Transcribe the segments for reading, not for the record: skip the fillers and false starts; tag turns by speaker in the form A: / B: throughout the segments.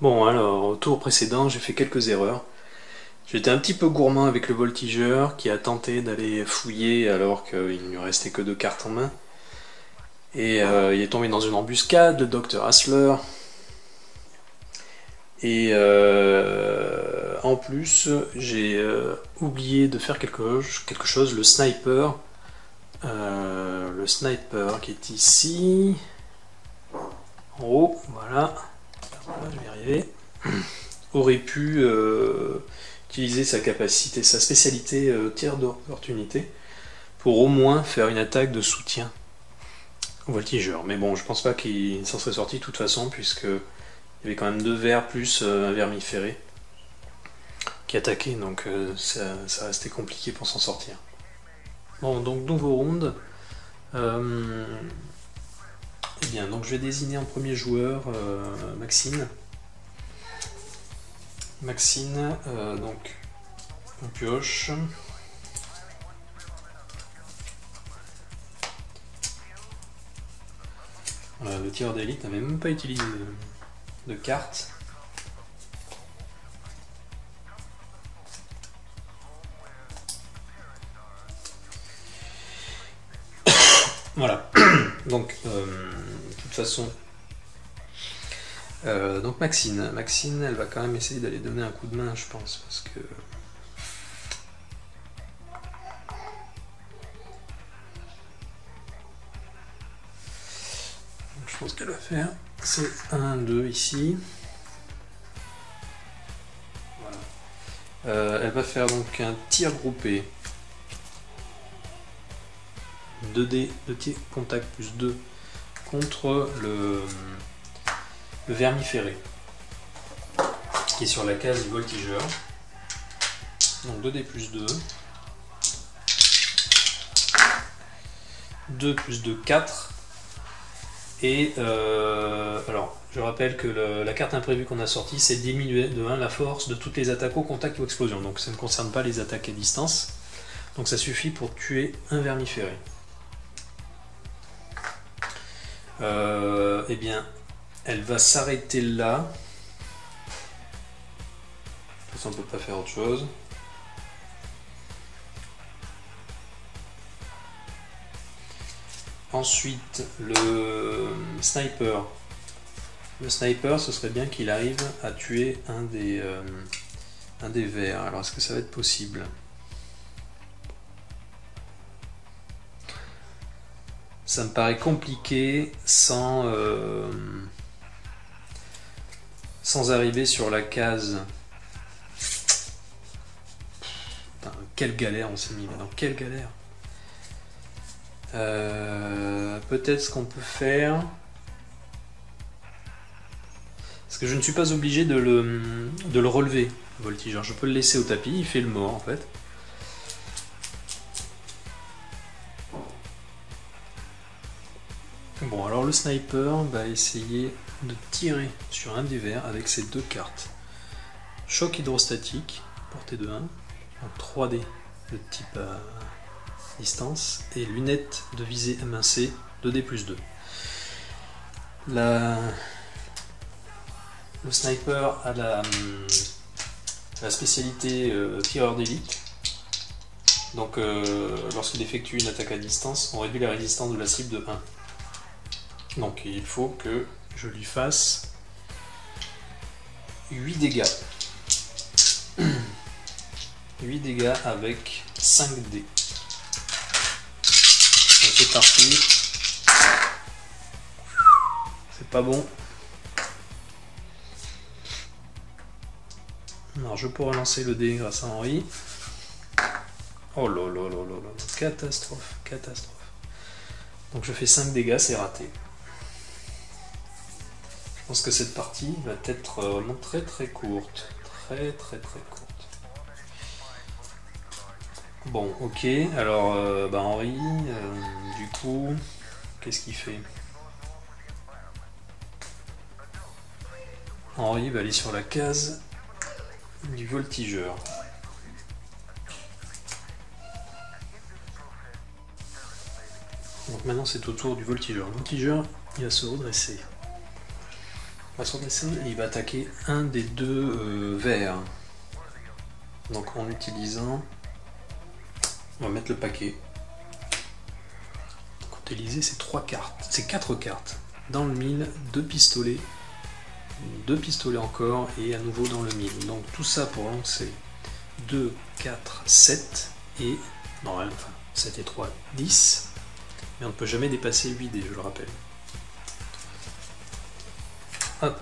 A: Bon, alors, au tour précédent, j'ai fait quelques erreurs. J'étais un petit peu gourmand avec le voltigeur qui a tenté d'aller fouiller alors qu'il ne lui restait que 2 cartes en main. Et il est tombé dans une embuscade, le docteur Hassler. Et en plus, j'ai oublié de faire quelque chose, le sniper. Le sniper qui est ici. En haut, voilà. Voilà, je vais y arriver. Aurait pu utiliser sa capacité, sa spécialité tir d'opportunité pour au moins faire une attaque de soutien au voltigeur. Mais bon, je pense pas qu'il s'en serait sorti de toute façon, puisque il y avait quand même 2 vers plus un vermiféré qui attaquait, donc ça restait compliqué pour s'en sortir. Bon, donc nouveau round. Eh bien, donc je vais désigner en premier joueur Maxine. Maxine, donc on pioche. Voilà, le tireur d'élite n'avait même pas utilisé de carte. Voilà, donc de toute façon, donc Maxine, elle va quand même essayer d'aller donner un coup de main, je pense, parce que je pense qu'elle va faire, c'est 1, 2 ici. Voilà. Elle va faire donc un tir groupé. 2D de tir contact plus 2 contre le vermiféré qui est sur la case du voltigeur. Donc 2D plus 2. 2 plus 2, 4. Et alors, je rappelle que la carte imprévue qu'on a sortie, c'est diminuer de 1 la force de toutes les attaques au contact ou explosion. Donc ça ne concerne pas les attaques à distance. Donc ça suffit pour tuer un vermiféré. Eh bien, elle va s'arrêter là. De toute façon, on ne peut pas faire autre chose. Ensuite, le sniper. Le sniper, ce serait bien qu'il arrive à tuer un des vers. Alors, est-ce que ça va être possible ? Ça me paraît compliqué sans arriver sur la case. Putain, quelle galère on s'est mis, mais dans quelle galère. Peut-être ce qu'on peut faire. Parce que je ne suis pas obligé de le relever, le voltigeur. Je peux le laisser au tapis, il fait le mort en fait. Bon, alors le sniper va essayer de tirer sur un des vers avec ses 2 cartes. Choc hydrostatique, portée de 1, donc 3D de type distance, et lunettes de visée émincée, 2D plus 2. Le sniper a la spécialité tireur d'élite. Donc lorsqu'il effectue une attaque à distance, on réduit la résistance de la cible de 1. Donc il faut que je lui fasse 8 dégâts. 8 dégâts avec 5 dés. Donc c'est parti. C'est pas bon. Alors je pourrais lancer le dé grâce à Henri. Oh là là là là là. Catastrophe, catastrophe. Donc je fais 5 dégâts, c'est raté. Je pense que cette partie va être vraiment très très courte. Très très très courte. Bon, ok. Alors, Henri, du coup, qu'est-ce qu'il fait ? Henri va aller sur la case du voltigeur. Donc maintenant c'est au tour du voltigeur. Le voltigeur, il va se redresser. Son dessin, il va attaquer un des deux verts. Donc en utilisant... On va mettre le paquet. Donc, utiliser ces 3 cartes, ces 4 cartes. Dans le 1000, 2 pistolets encore, et à nouveau dans le 1000. Donc tout ça pour lancer 2, 4, 7 et... Non, enfin, 7 et 3, 10. Mais on ne peut jamais dépasser 8 dés, je le rappelle. Hop.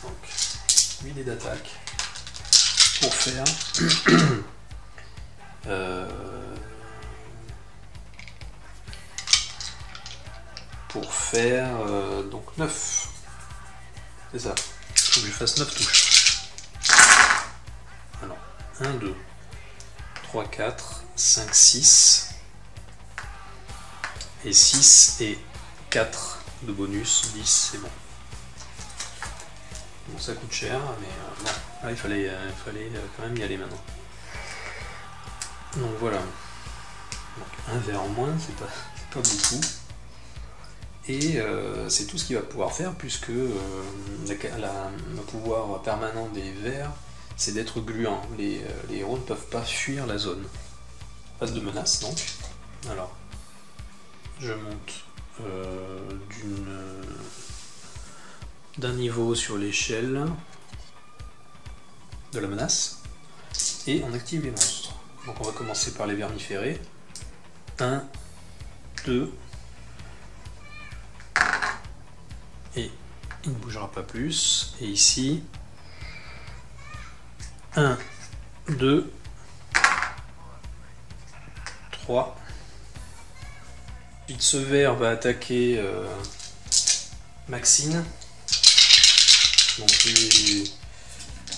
A: Donc, 8 dés d'attaque pour faire donc 9. C'est ça. Il faut que je fasse 9 touches. Alors, 1, 2, 3, 4, 5, 6. Et 6 et 4 de bonus, 10, c'est bon. Bon, ça coûte cher, mais bon, là, il fallait quand même y aller maintenant. Donc voilà. Donc, un vert en moins, c'est pas beaucoup. Et c'est tout ce qu'il va pouvoir faire, puisque le pouvoir permanent des verts, c'est d'être gluant. Les héros ne peuvent pas fuir la zone. Phase de menace, donc. Alors, je monte d'un niveau sur l'échelle de la menace, et on active les monstres. Donc on va commencer par les vermiférés. 1, 2, et il ne bougera pas plus. Et ici, 1, 2, 3. Ensuite, ce ver va attaquer Maxine. Donc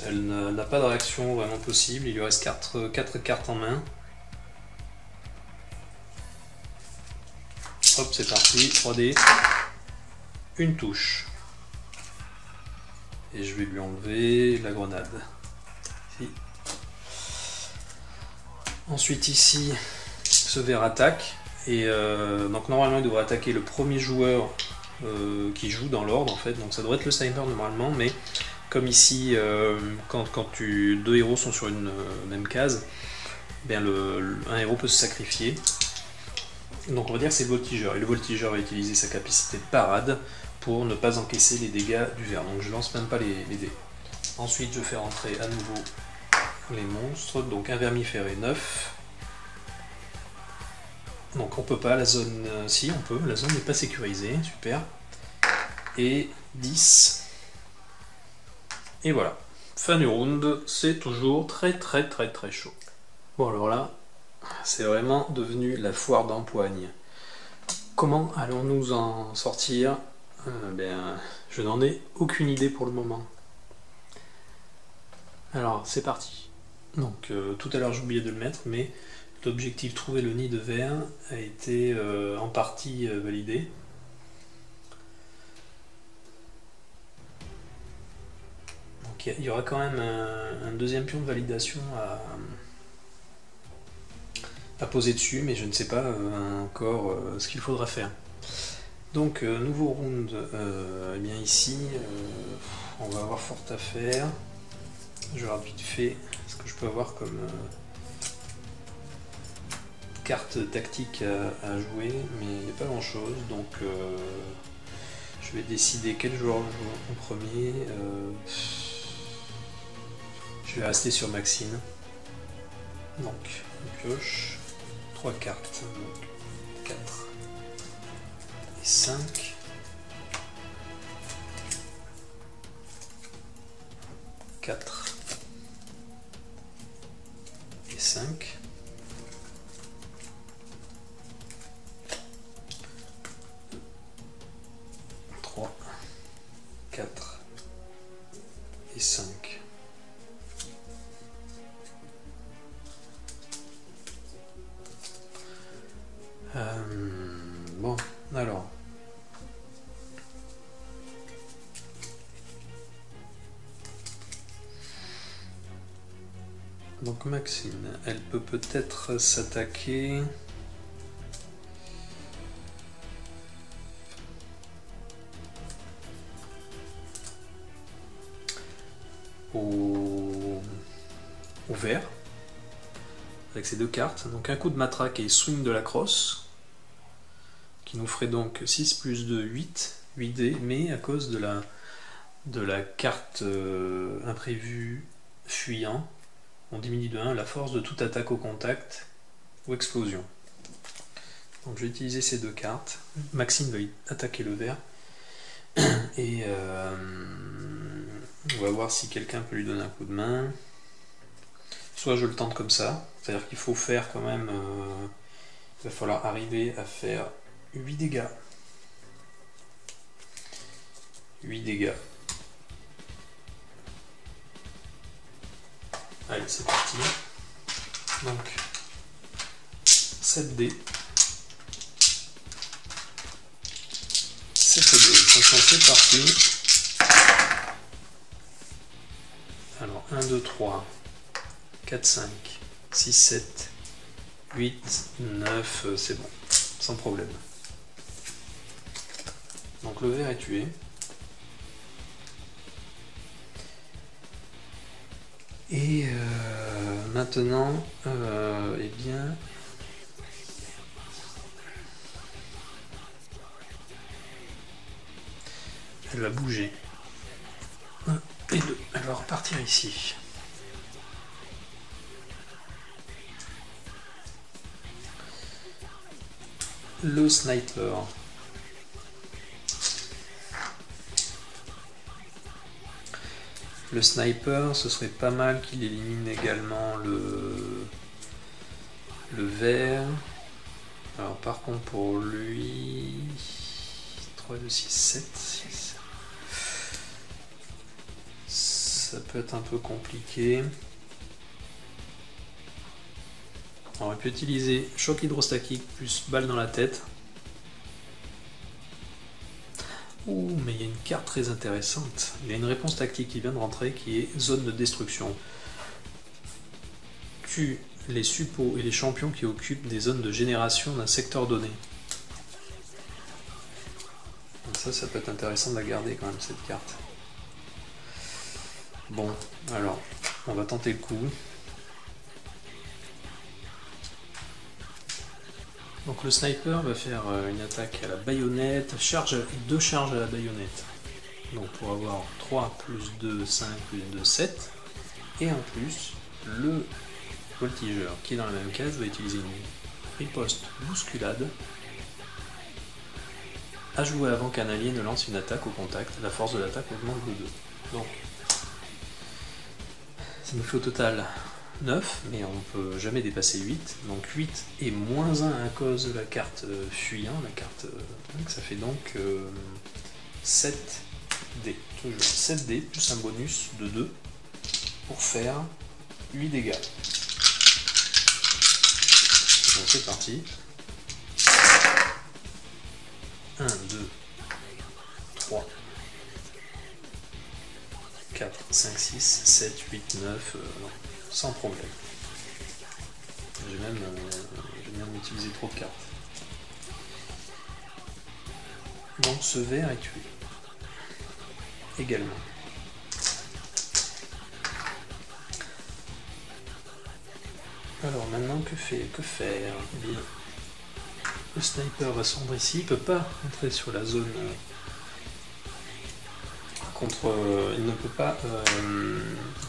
A: elle n'a pas de réaction vraiment possible. Il lui reste 4 cartes en main. Hop, c'est parti. 3D. Une touche. Et je vais lui enlever la grenade. Ici. Ensuite ici, ce ver attaque. Et donc normalement il devrait attaquer le premier joueur qui joue dans l'ordre en fait. Donc ça devrait être le sniper normalement, mais comme ici, quand deux héros sont sur une même case, bien un héros peut se sacrifier. Donc on va dire que c'est le voltigeur. Et le voltigeur va utiliser sa capacité de parade pour ne pas encaisser les dégâts du ver. Donc je lance même pas les dés. Ensuite je fais rentrer à nouveau les monstres. Donc un vermiféré 9. Donc on peut pas, la zone... si on peut, la zone n'est pas sécurisée, super. Et 10. Et voilà. Fin du round, c'est toujours très chaud. Bon alors là, c'est vraiment devenu la foire d'empoigne. Comment allons-nous en sortir? Je n'en ai aucune idée pour le moment. Alors c'est parti. Donc tout à l'heure j'ai oublié de le mettre, mais l'objectif trouver le nid de ver a été en partie validé. Donc il y aura quand même un deuxième pion de validation à poser dessus, mais je ne sais pas encore ce qu'il faudra faire. Donc nouveau round, eh bien ici on va avoir fort à faire. Je regarde vite fait ce que je peux avoir comme carte tactique à jouer, mais il n'y a pas grand chose, donc je vais décider quel joueur je joue en premier. Je vais rester sur Maxine. Donc on pioche 3 cartes, donc 4 et 5. 4 et 5. 3, 4 et 5. Bon, alors. Donc Maxine, elle peut peut-être s'attaquer. au vert avec ces deux cartes. Donc un coup de matraque et swing de la crosse qui nous ferait donc 6 plus 2, 8 dés, mais à cause de la carte imprévue fuyant, on diminue de 1 la force de toute attaque au contact ou explosion. Donc je vais utiliser ces deux cartes. Maxime va attaquer le vert et on va voir si quelqu'un peut lui donner un coup de main. Soit je le tente comme ça, c'est-à-dire qu'il faut faire quand même, il va falloir arriver à faire 8 dégâts. 8 dégâts. Allez, c'est parti. Donc, 7 dés. 7 dés. Attention, c'est parti. Alors, 1, 2, 3, 4, 5, 6, 7, 8, 9, c'est bon, sans problème. Donc le vert est tué. Et maintenant, eh bien, elle va bouger. 1 et 2, elle va repartir ici. Le sniper. Le sniper, ce serait pas mal qu'il élimine également le vert. Alors par contre pour lui, 3, 2, 6, 7, 6. Ça peut être un peu compliqué. On aurait pu utiliser choc hydrostatique plus balle dans la tête. Ouh, mais il y a une carte très intéressante. Il y a une réponse tactique qui vient de rentrer qui est zone de destruction. Tue les suppôts et les champions qui occupent des zones de génération d'un secteur donné. Donc ça peut être intéressant de la garder quand même, cette carte. Bon, alors, on va tenter le coup. Donc le sniper va faire une attaque à la baïonnette, deux charges à la baïonnette. Donc pour avoir 3 plus 2, 5 plus 2, 7. Et en plus, le voltigeur qui est dans la même case va utiliser une riposte bousculade à jouer avant qu'un allié ne lance une attaque au contact. La force de l'attaque augmente de 2. Donc ça nous fait au total 9, mais on ne peut jamais dépasser 8. Donc 8 et moins 1 à cause de la carte fuyant, la carte ça fait donc 7 dés. Toujours 7 dés plus un bonus de 2 pour faire 8 dégâts. Donc c'est parti. 1, 2, 3, 4, 5, 6, 7, 8, 9, non, sans problème. J'ai même utilisé trop de cartes. Donc ce vert est tué. Également. Alors maintenant que faire? Eh bien, le sniper va se rendre ici, il ne peut pas entrer sur la zone il ne peut pas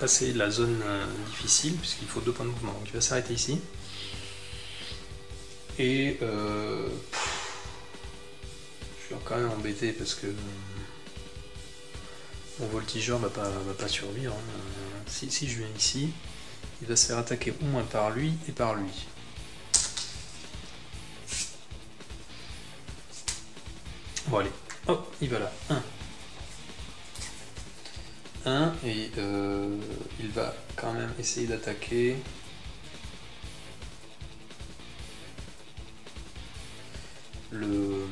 A: passer la zone difficile puisqu'il faut 2 points de mouvement. Donc il va s'arrêter ici. Et je suis quand même embêté parce que mon voltigeur va pas survivre. Si je viens ici, il va se faire attaquer au moins par lui et par lui. Bon allez, hop, il va là. 1 et il va quand même essayer d'attaquer le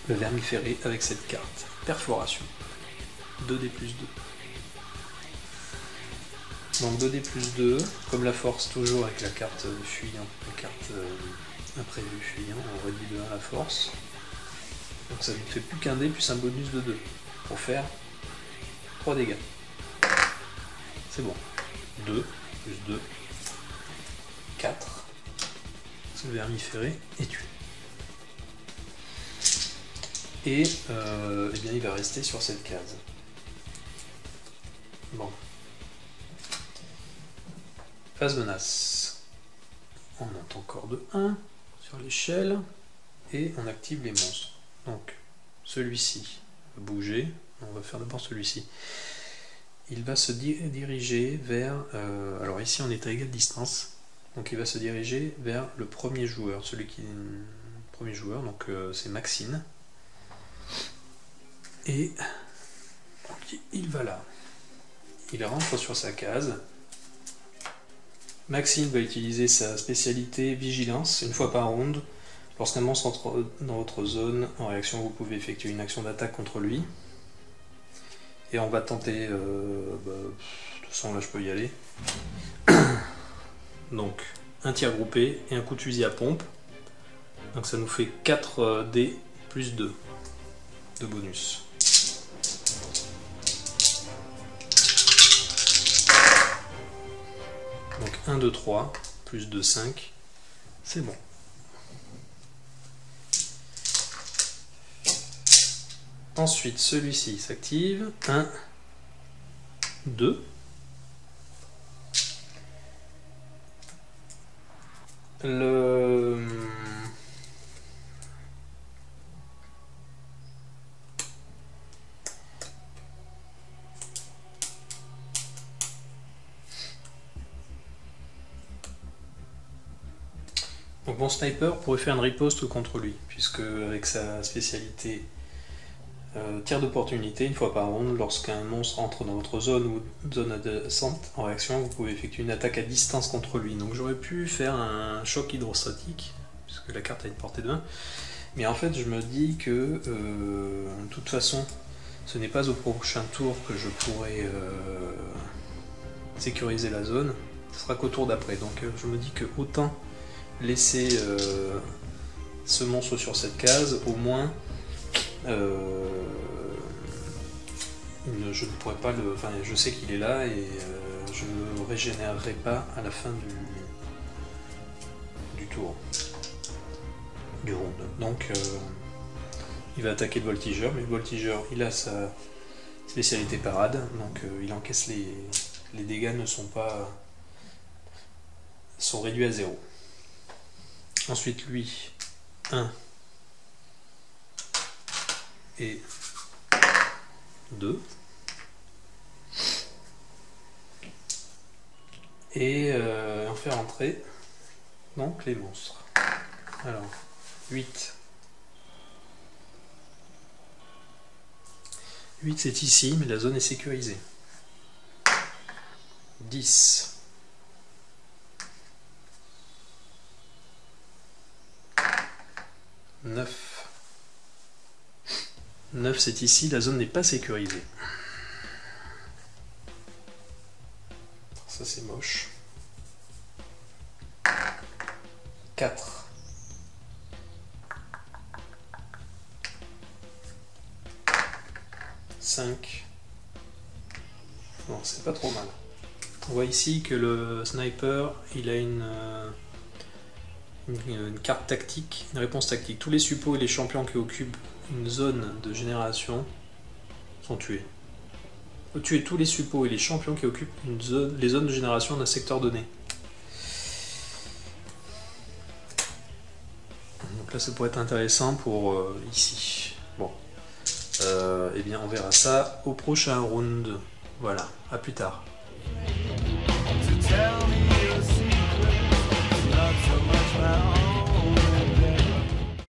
A: vermiféré avec cette carte. Perforation. 2D plus 2. Donc 2D plus 2, comme la force toujours avec la carte fuyant, la carte imprévue fuyant, on réduit de 1 la force. Donc ça ne fait plus qu'un dé plus un bonus de 2 pour faire 3 dégâts. C'est bon. 2, plus 2, 4. Ce vermiféré est tué. Et eh bien, il va rester sur cette case. Bon. Phase menace. On monte encore de 1 sur l'échelle. Et on active les monstres. Donc, celui-ci va bouger. On va faire d'abord celui-ci. Il va se diriger vers... alors ici, on est à égale distance. Donc, il va se diriger vers le premier joueur. Celui qui est le premier joueur, donc c'est Maxine. Et il va là. Il rentre sur sa case. Maxine va utiliser sa spécialité Vigilance une fois par round. Lorsqu'un monstre entre dans votre zone, en réaction, vous pouvez effectuer une action d'attaque contre lui. Et on va tenter... de toute façon, là, je peux y aller. Donc, un tir groupé et un coup de fusil à pompe. Donc ça nous fait 4 dés plus 2 de bonus. Donc 1, 2, 3, plus 2, 5. C'est bon. Ensuite, celui-ci s'active. 1, 2. Donc mon sniper pourrait faire une riposte contre lui, puisque avec sa spécialité tir d'opportunité, une fois par round, lorsqu'un monstre entre dans votre zone ou zone adjacente, en réaction, vous pouvez effectuer une attaque à distance contre lui. Donc j'aurais pu faire un choc hydrostatique, puisque la carte a une portée de 1, mais en fait je me dis que de toute façon, ce n'est pas au prochain tour que je pourrai sécuriser la zone, ce sera qu'au tour d'après. Donc je me dis que autant laisser ce monstre sur cette case, au moins je ne pourrais pas le... Enfin, je sais qu'il est là et je ne le régénérerai pas à la fin du tour, du round. Donc il va attaquer le voltigeur, mais le voltigeur il a sa spécialité parade, donc il encaisse les dégâts sont réduits à 0. Ensuite lui 1 et 2 et on fait rentrer donc les monstres. Alors 8 c'est ici, mais la zone est sécurisée. 10 9 c'est ici, la zone n'est pas sécurisée. Ça c'est moche. 4 5. Bon, c'est pas trop mal. On voit ici que le sniper, il a une carte tactique, une réponse tactique. Tous les suppôts et les champions qui occupent une zone de génération sont tués. Il faut tuer tous les suppôts et les champions qui occupent les zones de génération d'un secteur donné. Donc là, ça pourrait être intéressant pour ici. Bon, eh bien, on verra ça au prochain round. Voilà, à plus tard.
B: To tell me your secret, not so much my own.